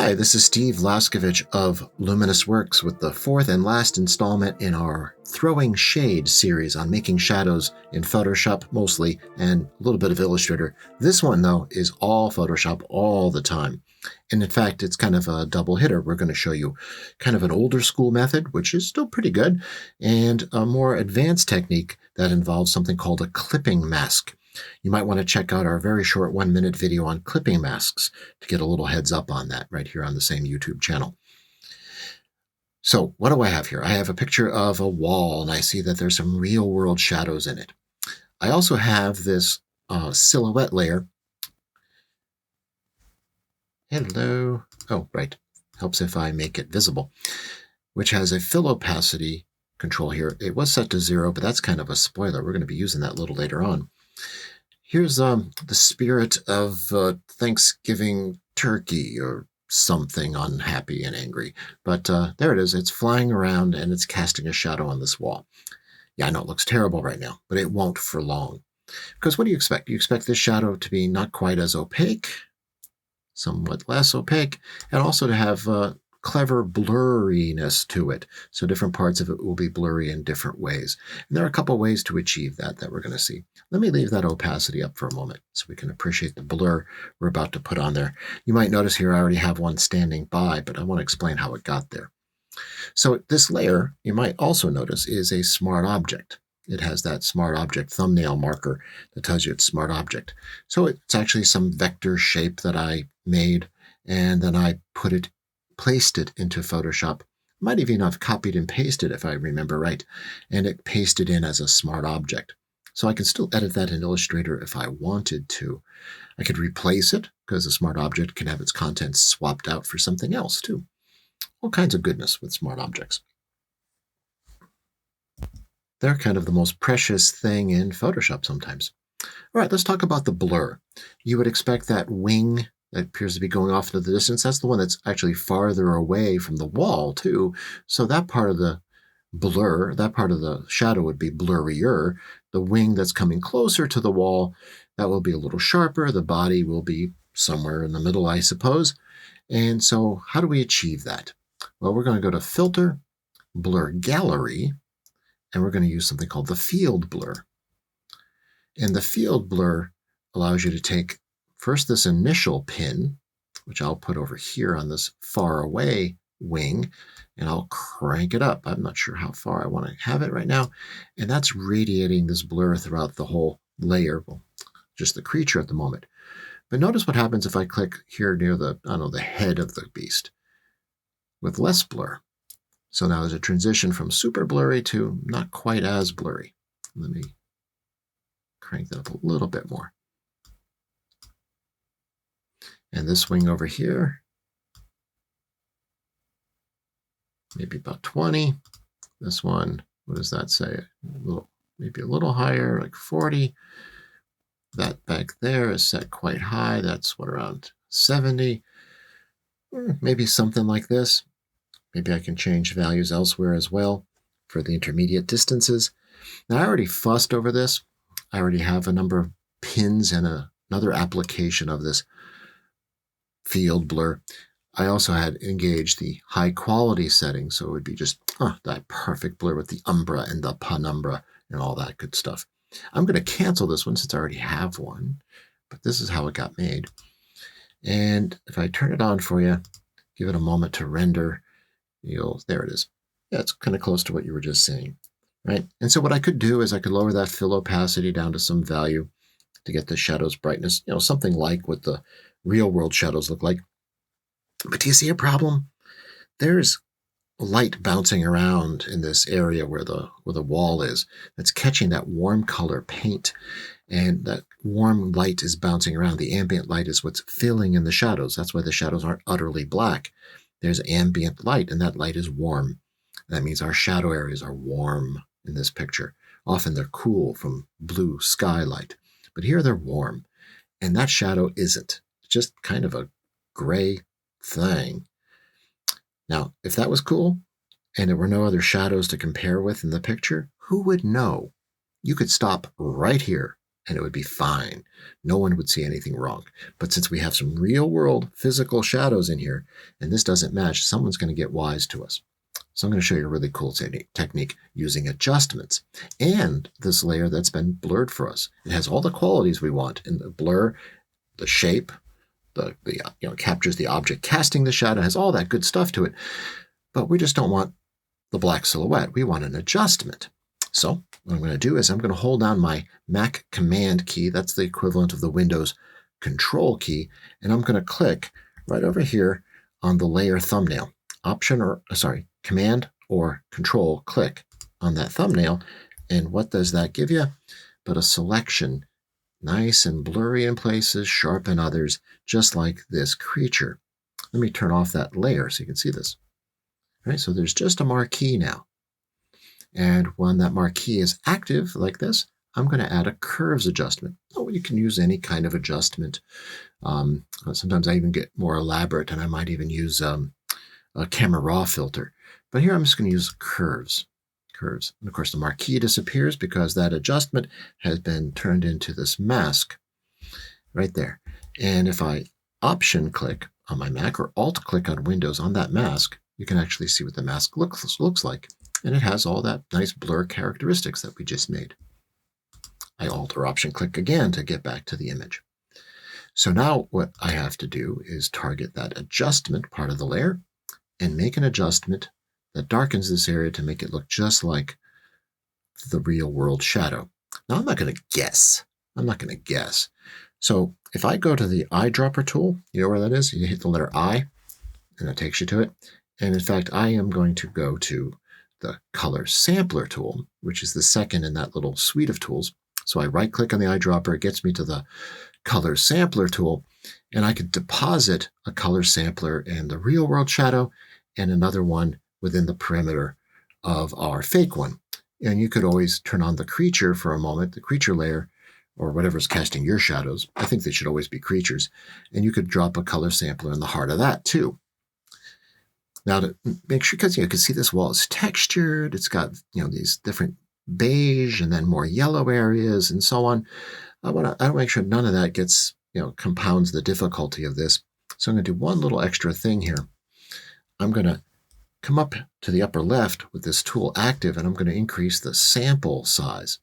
Hi, this is Steve Laskovich of Luminous Works with the fourth and last installment in our Throwing Shade series on making shadows in Photoshop mostly and a little bit of Illustrator. This one, though, is all Photoshop all the time. And in fact, it's kind of a double hitter. We're going to show you kind of an older school method, which is still pretty good, and a more advanced technique that involves something called a clipping mask. You might want to check out our very short 1-minute video on clipping masks to get a little heads up on that right here on the same YouTube channel. So what do I have here? I have a picture of a wall, and I see that there's some real world shadows in it. I also have this silhouette layer. Hello. Oh, right. Helps if I make it visible, which has a fill opacity control here. It was set to 0, but that's kind of a spoiler. We're going to be using that a little later on. Here's the spirit of Thanksgiving turkey or something unhappy and angry. But there it is. It's flying around and it's casting a shadow on this wall. Yeah, I know it looks terrible right now, but it won't for long. Because what do you expect? You expect this shadow to be not quite as opaque, somewhat less opaque, and also to have clever blurriness to it. So different parts of it will be blurry in different ways. And there are a couple ways to achieve that we're going to see. Let me leave that opacity up for a moment so we can appreciate the blur we're about to put on there. You might notice here I already have one standing by, but I want to explain how it got there. So this layer, you might also notice, is a smart object. It has that smart object thumbnail marker that tells you it's smart object. So it's actually some vector shape that I made, and then I placed it into Photoshop. Might even have copied and pasted if I remember right, and it pasted in as a smart object. So I can still edit that in Illustrator if I wanted to. I could replace it because a smart object can have its contents swapped out for something else too. All kinds of goodness with smart objects. They're kind of the most precious thing in Photoshop sometimes. All right, let's talk about the blur. You would expect that wing that appears to be going off into the distance. That's the one that's actually farther away from the wall too. So that part of the blur, that part of the shadow would be blurrier. The wing that's coming closer to the wall, that will be a little sharper. The body will be somewhere in the middle, I suppose. And so how do we achieve that? Well, we're going to go to Filter, Blur Gallery, and we're going to use something called the Field Blur. And the Field Blur allows you to take first this initial pin, which I'll put over here on this far away wing, and I'll crank it up. I'm not sure how far I want to have it right now. And that's radiating this blur throughout the whole layer, well, just the creature at the moment. But notice what happens if I click here near the, I don't know, the head of the beast with less blur. So now there's a transition from super blurry to not quite as blurry. Let me crank that up a little bit more. And this wing over here, maybe about 20. This one, what does that say? Maybe a little higher, like 40. That back there is set quite high. That's what, around 70. Maybe something like this. Maybe I can change values elsewhere as well for the intermediate distances. Now I already fussed over this. I already have a number of pins and another application of this field blur. I also had engaged the high quality setting, so it would be just that perfect blur with the umbra and the penumbra and all that good stuff. I'm going to cancel this one since I already have one, but this is how it got made. And if I turn it on for you, give it a moment to render, there it is. Yeah, it's kind of close to what you were just seeing, right? And so what I could do is I could lower that fill opacity down to some value to get the shadow's brightness, something like what the real world shadows look like. But do you see a problem? There's light bouncing around in this area where the wall is that's catching that warm color paint, and that warm light is bouncing around. The ambient light is what's filling in the shadows. That's why the shadows aren't utterly black. There's ambient light, and that light is warm. That means our shadow areas are warm in this picture. Often they're cool from blue skylight, but here they're warm, and that shadow isn't. It's just kind of a gray thing. Now, if that was cool and there were no other shadows to compare with in the picture, who would know? You could stop right here and it would be fine. No one would see anything wrong. But since we have some real world physical shadows in here, and this doesn't match, someone's going to get wise to us. So I'm going to show you a really cool technique using adjustments and this layer that's been blurred for us. It has all the qualities we want in the blur, the shape, captures the object casting the shadow, has all that good stuff to it. But we just don't want the black silhouette. We want an adjustment. So what I'm going to do is I'm going to hold down my Mac Command key. That's the equivalent of the Windows Control key. And I'm going to click right over here on the layer thumbnail. Command or Control, click on that thumbnail. And what does that give you? But a selection, nice and blurry in places, sharp in others, just like this creature. Let me turn off that layer so you can see this. All right, so there's just a marquee now. And when that marquee is active like this, I'm going to add a curves adjustment. Oh, you can use any kind of adjustment. Sometimes I even get more elaborate, and I might even use a camera raw filter. But here I'm just going to use curves. And of course, the marquee disappears because that adjustment has been turned into this mask right there. And if I Option click on my Mac or Alt click on Windows on that mask, you can actually see what the mask looks like. And it has all that nice blur characteristics that we just made. I Alt or Option click again to get back to the image. So now what I have to do is target that adjustment part of the layer and make an adjustment that darkens this area to make it look just like the real world shadow. Now I'm not going to guess. So if I go to the eyedropper tool, you know where that is? You hit the letter I, and that takes you to it. And in fact, I am going to go to the color sampler tool, which is the second in that little suite of tools. So I right click on the eyedropper, it gets me to the color sampler tool, and I could deposit a color sampler in the real world shadow and another one within the perimeter of our fake one. And you could always turn on the creature for a moment, the creature layer, or whatever's casting your shadows. I think they should always be creatures. And you could drop a color sampler in the heart of that too. Now to make sure, because you can see this wall is textured, it's got these different beige and then more yellow areas and so on. I want to make sure none of that gets compounds the difficulty of this. So I'm going to do one little extra thing here. I'm going to come up to the upper left with this tool active, and I'm going to increase the sample size.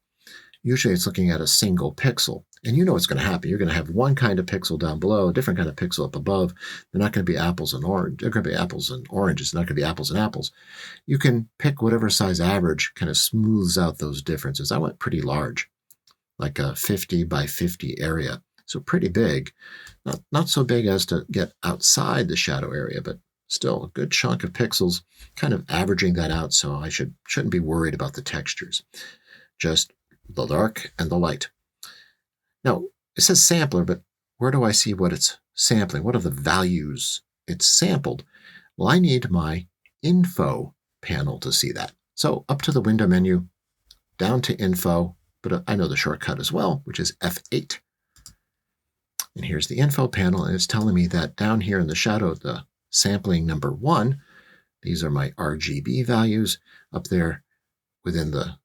Usually it's looking at a single pixel. And you know what's going to happen. You're going to have one kind of pixel down below, a different kind of pixel up above. They're not going to be apples and orange. They're going to be apples and oranges. They're not going to be apples and apples. You can pick whatever size average kind of smooths out those differences. I went pretty large, like a 50 by 50 area. So pretty big. Not so big as to get outside the shadow area, but still a good chunk of pixels, kind of averaging that out. So I shouldn't be worried about the textures. Just the dark and the light. Now, it says sampler, but where do I see what it's sampling? What are the values it's sampled? Well, I need my info panel to see that. So up to the window menu, down to info, but I know the shortcut as well, which is F8. And here's the info panel, and it's telling me that down here in the shadow, the sampling number 1, these are my RGB values up there within the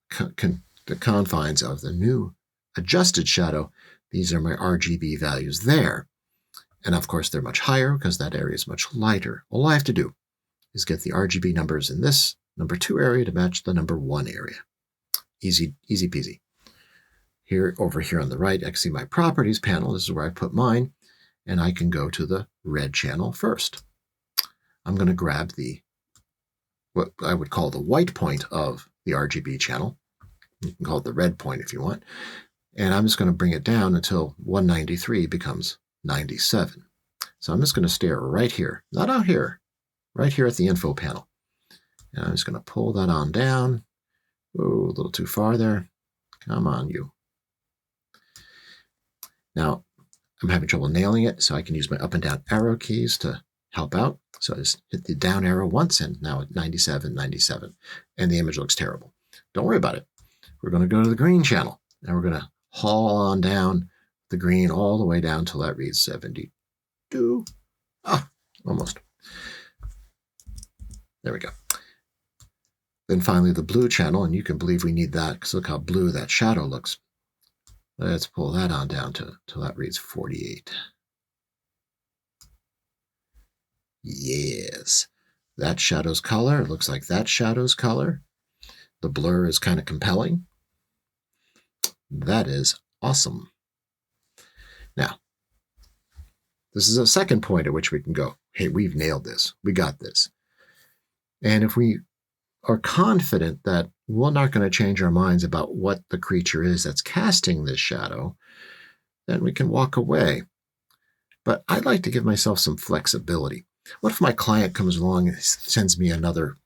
confines of the new adjusted shadow. These are my RGB values there. And of course, they're much higher because that area is much lighter. All I have to do is get the RGB numbers in this number 2 area to match the number 1 area. Easy peasy. Over here on the right, I can see my properties panel. This is where I put mine. And I can go to the red channel first. I'm going to grab what I would call the white point of the RGB channel. You can call it the red point if you want. And I'm just going to bring it down until 193 becomes 97. So I'm just going to stare right here, not out here, right here at the info panel. And I'm just going to pull that on down. Whoa, a little too far there. Come on, you. Now, I'm having trouble nailing it, so I can use my up and down arrow keys to help out. So I just hit the down arrow once, and now at 97, 97. And the image looks terrible. Don't worry about it. We're going to go to the green channel, and we're going to haul on down the green all the way down till that reads 72. Almost. There we go. Then finally the blue channel, and you can believe we need that because look how blue that shadow looks. Let's pull that on down till that reads 48. Yes. That shadow's color. It looks like that shadow's color. The blur is kind of compelling. That is awesome. Now, this is a second point at which we can go, hey, we've nailed this. We got this. And if we are confident that we're not going to change our minds about what the creature is that's casting this shadow, then we can walk away. But I'd like to give myself some flexibility. What if my client comes along and sends me another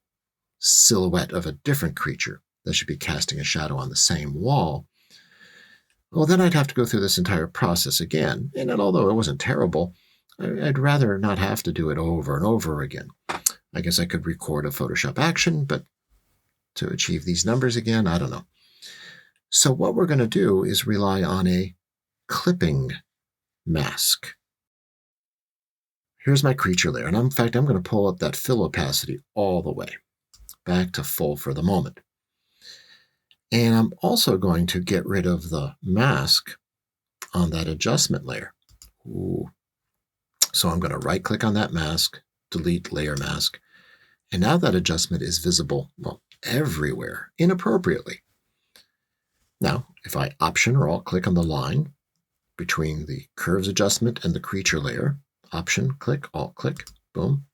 silhouette of a different creature that should be casting a shadow on the same wall? Well, then I'd have to go through this entire process again. And although it wasn't terrible, I'd rather not have to do it over and over again. I guess I could record a Photoshop action, but to achieve these numbers again, I don't know. So what we're going to do is rely on a clipping mask. Here's my creature layer. And in fact, I'm going to pull up that fill opacity all the way back to full for the moment. And I'm also going to get rid of the mask on that adjustment layer. Ooh. So I'm going to right click on that mask, delete layer mask. And now that adjustment is visible, well, everywhere, inappropriately. Now, if I Option or Alt click on the line between the curves adjustment and the creature layer, Option, click, Alt click, boom.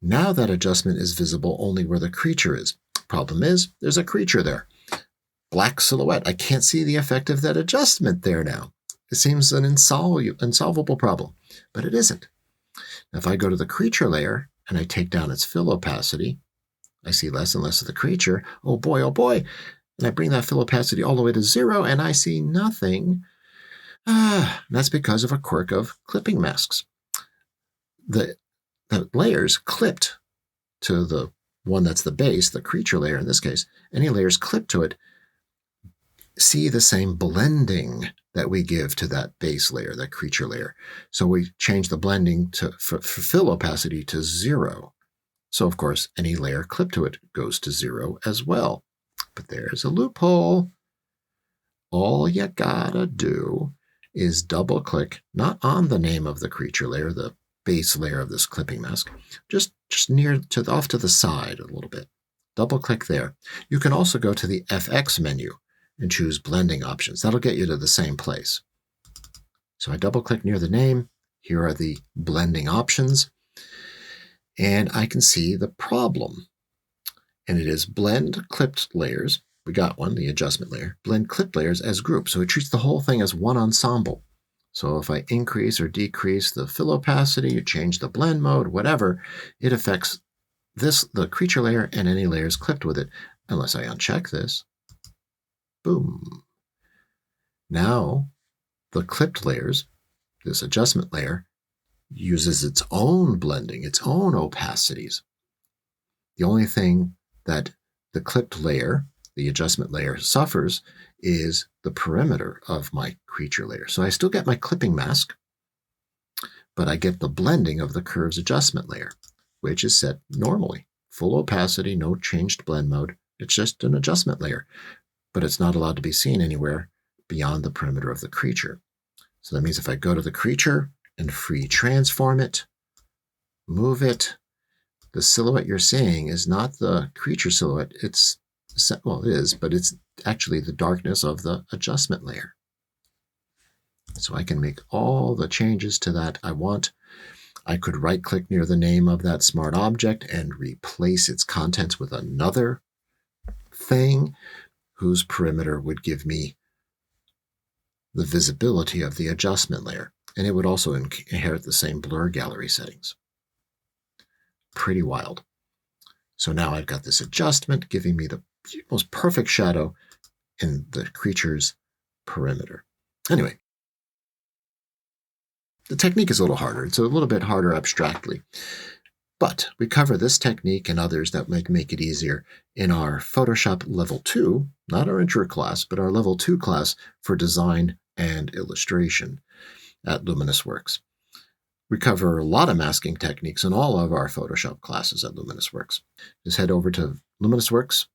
Now that adjustment is visible only where the creature is. Problem is, there's a creature there. Black silhouette. I can't see the effect of that adjustment there now. It seems an insolvable problem, but it isn't. Now, if I go to the creature layer and I take down its fill opacity, I see less and less of the creature. Oh boy, oh boy. And I bring that fill opacity all the way to 0 and I see nothing. That's because of a quirk of clipping masks. The layers clipped to the one that's the base, the creature layer in this case, any layers clipped to it see the same blending that we give to that base layer, that creature layer. So we change the blending for fill opacity to 0. So of course, any layer clipped to it goes to 0 as well. But there's a loophole. All you gotta do is double click, not on the name of the creature layer, the base layer of this clipping mask, just near to off to the side a little bit. Double click there. You can also go to the FX menu and choose blending options. That'll get you to the same place. So I double click near the name. Here are the blending options. And I can see the problem. And it is blend clipped layers. We got one, the adjustment layer. Blend clipped layers as groups. So it treats the whole thing as one ensemble. So if I increase or decrease the fill opacity, you change the blend mode, whatever, it affects the creature layer and any layers clipped with it, unless I uncheck this. Boom. Now, the clipped layers, this adjustment layer, uses its own blending, its own opacities. The only thing that the clipped layer, the adjustment layer, suffers is the perimeter of my creature layer. So I still get my clipping mask, but I get the blending of the curves adjustment layer, which is set normally. Full opacity, no changed blend mode. It's just an adjustment layer, but it's not allowed to be seen anywhere beyond the perimeter of the creature. So that means if I go to the creature and free transform it, move it, the silhouette you're seeing is not the creature silhouette. Well, it is, but it's actually the darkness of the adjustment layer. So I can make all the changes to that I want. I could right-click near the name of that smart object and replace its contents with another thing whose perimeter would give me the visibility of the adjustment layer. And it would also inherit the same blur gallery settings. Pretty wild. So now I've got this adjustment giving me the most perfect shadow in the creature's perimeter. Anyway, the technique is a little harder. It's a little bit harder abstractly. But we cover this technique and others that might make it easier in our Photoshop Level 2, not our intro class, but our Level 2 class for design and illustration at Luminous Works. We cover a lot of masking techniques in all of our Photoshop classes at Luminous Works. Just head over to luminousworks.com.